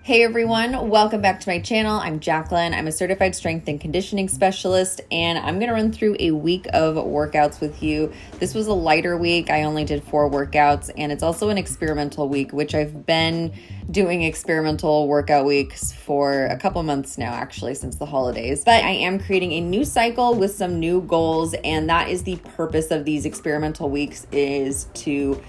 Hey everyone, welcome back to my channel. I'm Jaclyn. I'm a certified strength and conditioning specialist, and I'm gonna run through a week of workouts with you. This was a lighter week. I only did 4 workouts, and it's also an experimental week, which I've been doing experimental workout weeks for a couple months now, actually, since the holidays. But I am creating a new cycle with some new goals, and that is the purpose of these experimental weeks, is to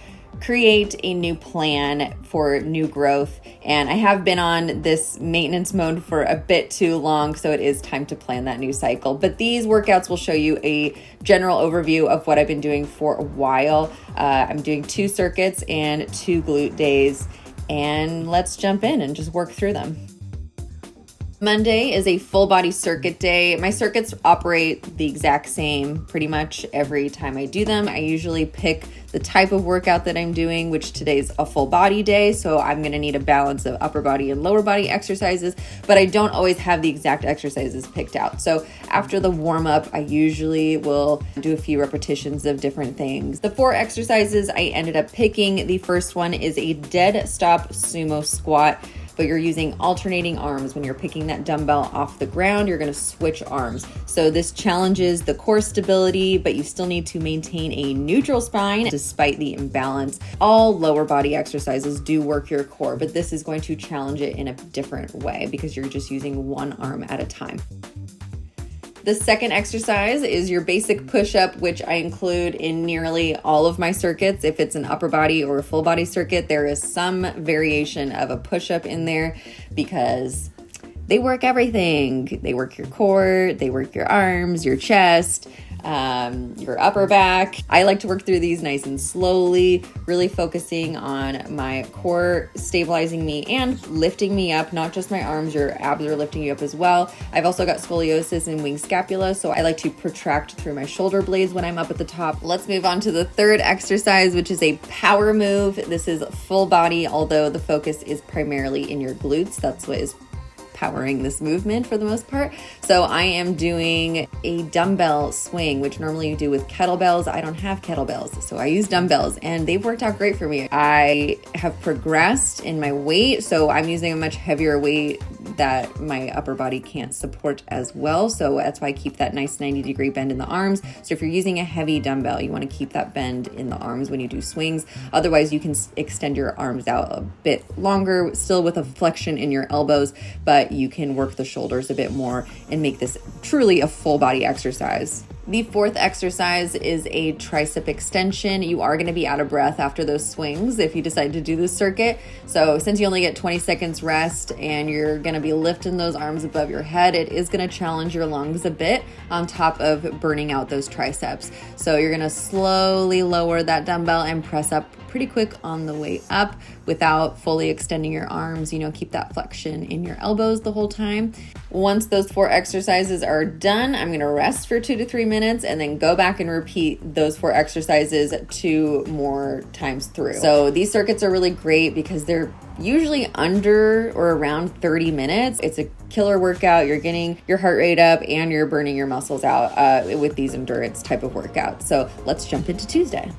create a new plan for new growth. And I have been on this maintenance mode for a bit too long, so it is time to plan that new cycle. But these workouts will show you a general overview of what I've been doing for a while. I'm doing 2 circuits and 2 glute days, and let's jump in and just work through them. Monday is a full body circuit day. My circuits operate the exact same pretty much every time I do them. I usually pick the type of workout that I'm doing, which today's a full body day, so I'm gonna need a balance of upper body and lower body exercises, but I don't always have the exact exercises picked out. So after the warm up, I usually will do a few repetitions of different things. The 4 exercises I ended up picking, the first one is a dead stop sumo squat, but you're using alternating arms. When you're picking that dumbbell off the ground, you're gonna switch arms. So this challenges the core stability, but you still need to maintain a neutral spine despite the imbalance. All lower body exercises do work your core, but this is going to challenge it in a different way because you're just using one arm at a time. The second exercise is your basic push-up, which I include in nearly all of my circuits. If it's an upper body or a full body circuit, there is some variation of a push-up in there because they work everything. They work your core, they work your arms, your chest, your upper back. I like to work through these nice and slowly, really focusing on my core stabilizing me and lifting me up, not just my arms, your abs are lifting you up as well. I've also got scoliosis and wing scapula, so I like to protract through my shoulder blades when I'm up at the top. Let's move on to the third exercise, which is a power move. This is full body, although the focus is primarily in your glutes. That's what is powering this movement for the most part. So I am doing a dumbbell swing, which normally you do with kettlebells. I don't have kettlebells, so I use dumbbells, and they've worked out great for me. I have progressed in my weight, so I'm using a much heavier weight that my upper body can't support as well. So that's why I keep that nice 90-degree bend in the arms. So if you're using a heavy dumbbell, you want to keep that bend in the arms when you do swings. Otherwise, you can extend your arms out a bit longer, still with a flexion in your elbows, but you can work the shoulders a bit more and make this truly a full body exercise. The fourth exercise is a tricep extension. You are going to be out of breath after those swings if you decide to do this circuit. So since you only get 20 seconds rest and you're going to be lifting those arms above your head, it is going to challenge your lungs a bit on top of burning out those triceps. So you're going to slowly lower that dumbbell and press up pretty quick on the way up without fully extending your arms. Keep that flexion in your elbows the whole time. Once those 4 exercises are done, I'm gonna rest for 2 to 3 minutes and then go back and repeat those 4 exercises 2 more times through. So these circuits are really great because they're usually under or around 30 minutes. It's a killer workout. You're getting your heart rate up and you're burning your muscles out with these endurance type of workouts. So let's jump into Tuesday.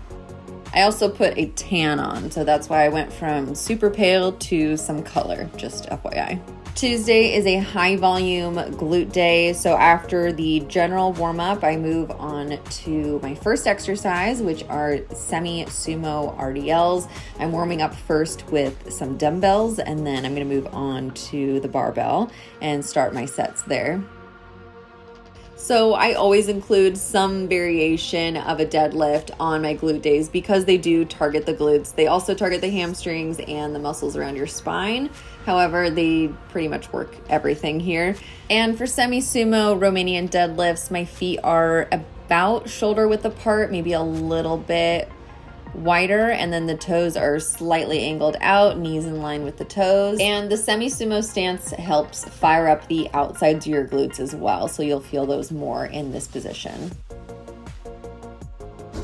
I also put a tan on, so that's why I went from super pale to some color, just FYI. Tuesday is a high volume glute day. So after the general warm up, I move on to my first exercise, which are semi-sumo RDLs. I'm warming up first with some dumbbells, and then I'm gonna move on to the barbell and start my sets there. So I always include some variation of a deadlift on my glute days because they do target the glutes. They also target the hamstrings and the muscles around your spine. However, they pretty much work everything here. And for semi-sumo Romanian deadlifts, my feet are about shoulder width apart, maybe a little bit wider, and then the toes are slightly angled out, knees in line with the toes. And the semi-sumo stance helps fire up the outsides of your glutes as well, so you'll feel those more in this position.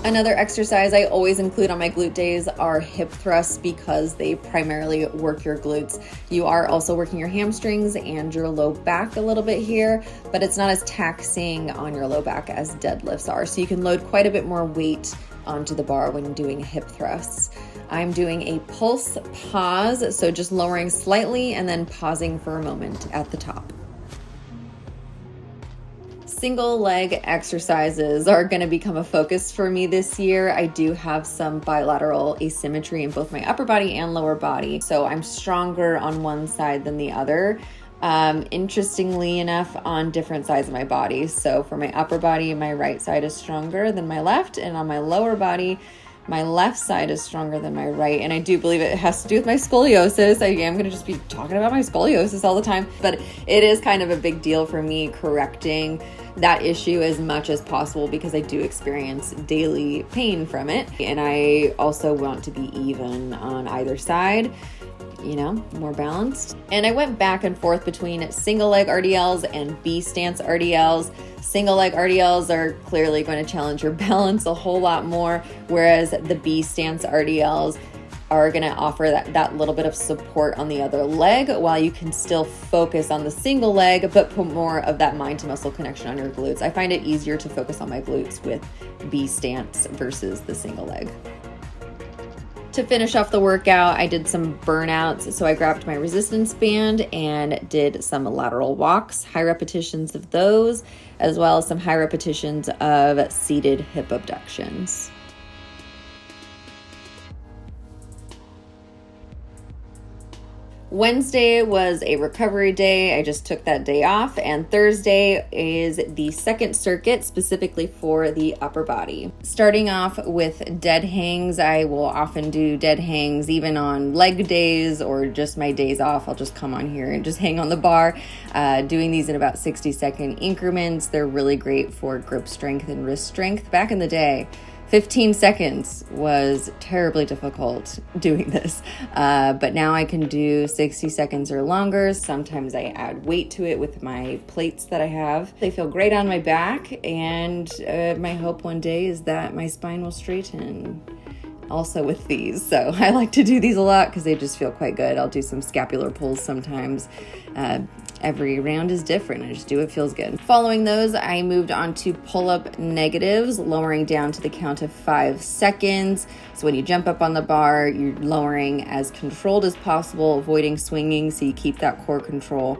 Another exercise I always include on my glute days are hip thrusts because they primarily work your glutes. You are also working your hamstrings and your low back a little bit here, but it's not as taxing on your low back as deadlifts are. So you can load quite a bit more weight onto the bar when doing hip thrusts. I'm doing a pulse pause, so just lowering slightly and then pausing for a moment at the top. Single leg exercises are going to become a focus for me this year. I do have some bilateral asymmetry in both my upper body and lower body, so I'm stronger on one side than the other. Interestingly enough, on different sides of my body. So for my upper body, my right side is stronger than my left, and on my lower body, my left side is stronger than my right. And I do believe it has to do with my scoliosis. I am going to just be talking about my scoliosis all the time, but it is kind of a big deal for me correcting that issue as much as possible because I do experience daily pain from it. And I also want to be even on either side, you know, more balanced. And I went back and forth between single leg RDLs and B stance RDLs. Single leg RDLs are clearly going to challenge your balance a whole lot more, whereas the B stance RDLs are going to offer that little bit of support on the other leg while you can still focus on the single leg, but put more of that mind to muscle connection on your glutes. I find it easier to focus on my glutes with B stance versus the single leg. To finish off the workout, I did some burnouts. So I grabbed my resistance band and did some lateral walks, high repetitions of those, as well as some high repetitions of seated hip abductions. Wednesday was a recovery day. I just took that day off, and Thursday is the second circuit specifically for the upper body. Starting off with dead hangs, I will often do dead hangs even on leg days or just my days off. I'll just come on here and just hang on the bar, doing these in about 60-second increments. They're really great for grip strength and wrist strength. Back in the day, 15 seconds was terribly difficult doing this, but now I can do 60 seconds or longer. Sometimes I add weight to it with my plates that I have. They feel great on my back, and my hope one day is that my spine will straighten also with these. So I like to do these a lot because they just feel quite good. I'll do some scapular pulls sometimes. Every round is different. I just do what feels good. Following those, I moved on to pull-up negatives, lowering down to the count of 5 seconds. So when you jump up on the bar, you're lowering as controlled as possible, avoiding swinging so you keep that core control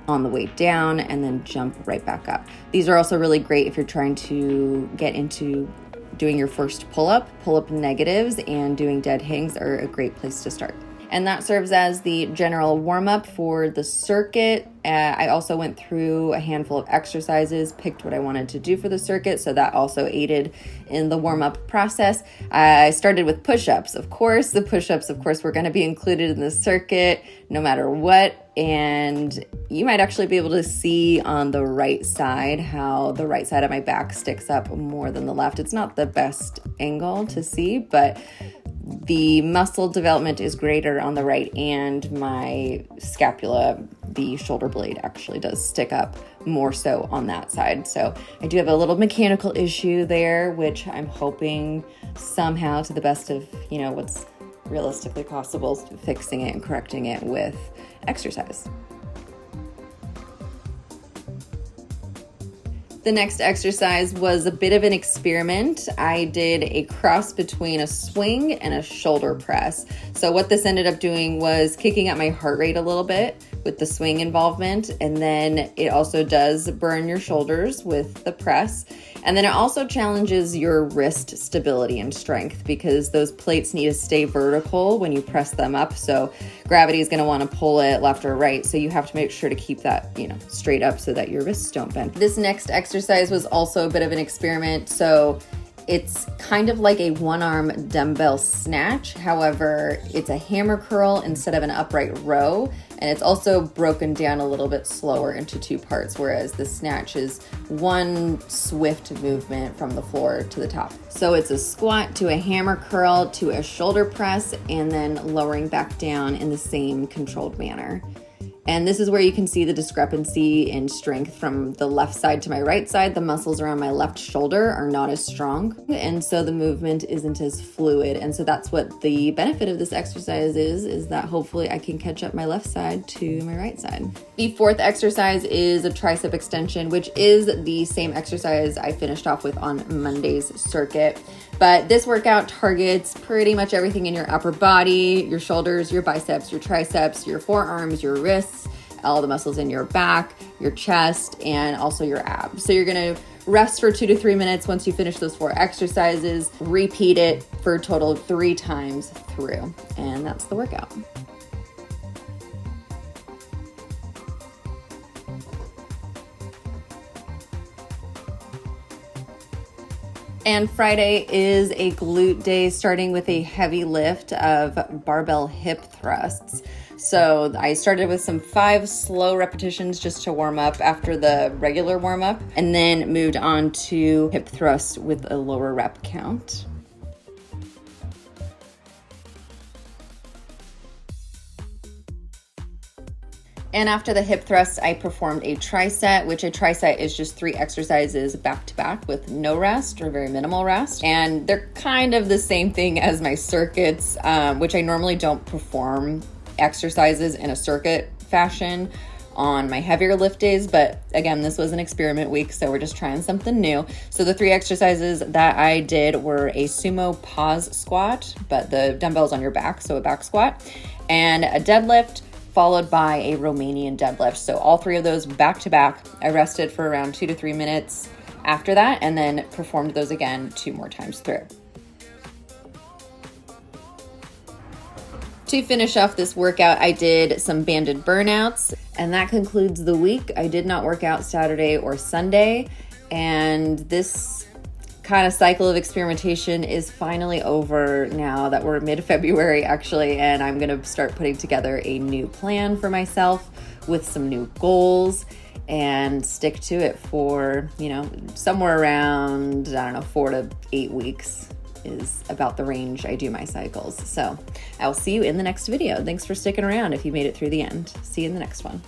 on the way down, and then jump right back up. These are also really great if you're trying to get into doing your first pull-up. Pull-up negatives and doing dead hangs are a great place to start. And that serves as the general warm-up for the circuit. I also went through a handful of exercises, picked what I wanted to do for the circuit, so that also aided in the warm-up process. I started with push-ups. Of course, the push-ups, were going to be included in the circuit no matter what. And you might actually be able to see on the right side how the right side of my back sticks up more than the left. It's not the best angle to see, but the muscle development is greater on the right, and my scapula, the shoulder blade, actually does stick up more so on that side. So I do have a little mechanical issue there, which I'm hoping somehow, to the best of, what's realistically possible, fixing it and correcting it with exercise. The next exercise was a bit of an experiment. I did a cross between a swing and a shoulder press. So what this ended up doing was kicking up my heart rate a little bit with the swing involvement. And then it also does burn your shoulders with the press. And then it also challenges your wrist stability and strength because those plates need to stay vertical when you press them up. So gravity is going to want to pull it left or right. So you have to make sure to keep that, straight up so that your wrists don't bend. This next exercise was also a bit of an experiment. So it's kind of like a one-arm dumbbell snatch. However, it's a hammer curl instead of an upright row. And it's also broken down a little bit slower into 2 parts, whereas the snatch is one swift movement from the floor to the top. So it's a squat to a hammer curl to a shoulder press, and then lowering back down in the same controlled manner. And this is where you can see the discrepancy in strength from the left side to my right side. The muscles around my left shoulder are not as strong, and so the movement isn't as fluid. And so that's what the benefit of this exercise is that hopefully I can catch up my left side to my right side. The fourth exercise is a tricep extension, which is the same exercise I finished off with on Monday's circuit. But this workout targets pretty much everything in your upper body, your shoulders, your biceps, your triceps, your forearms, your wrists, all the muscles in your back, your chest, and also your abs. So you're gonna rest for 2 to 3 minutes once you finish those 4 exercises. Repeat it for a total of 3 times through, and that's the workout. And Friday is a glute day, starting with a heavy lift of barbell hip thrusts. So I started with some 5 slow repetitions just to warm up after the regular warm up, and then moved on to hip thrusts with a lower rep count. And after the hip thrust, I performed a tricep, which a tricep is just 3 exercises back to back with no rest or very minimal rest. And they're kind of the same thing as my circuits, which I normally don't perform exercises in a circuit fashion on my heavier lift days. But again, this was an experiment week, so we're just trying something new. So the 3 exercises that I did were a sumo pause squat, but the dumbbell's on your back, so a back squat, and a deadlift, followed by a Romanian deadlift. So all 3 of those back to back. I rested for around 2 to 3 minutes after that, and then performed those again 2 more times through. To finish off this workout, I did some banded burnouts, and that concludes the week. I did not work out Saturday or Sunday, and this kind of cycle of experimentation is finally over now that we're mid-February actually, and I'm gonna start putting together a new plan for myself with some new goals and stick to it for, somewhere around, 4 to 8 weeks is about the range I do my cycles. So I will see you in the next video. Thanks for sticking around if you made it through the end. See you in the next one.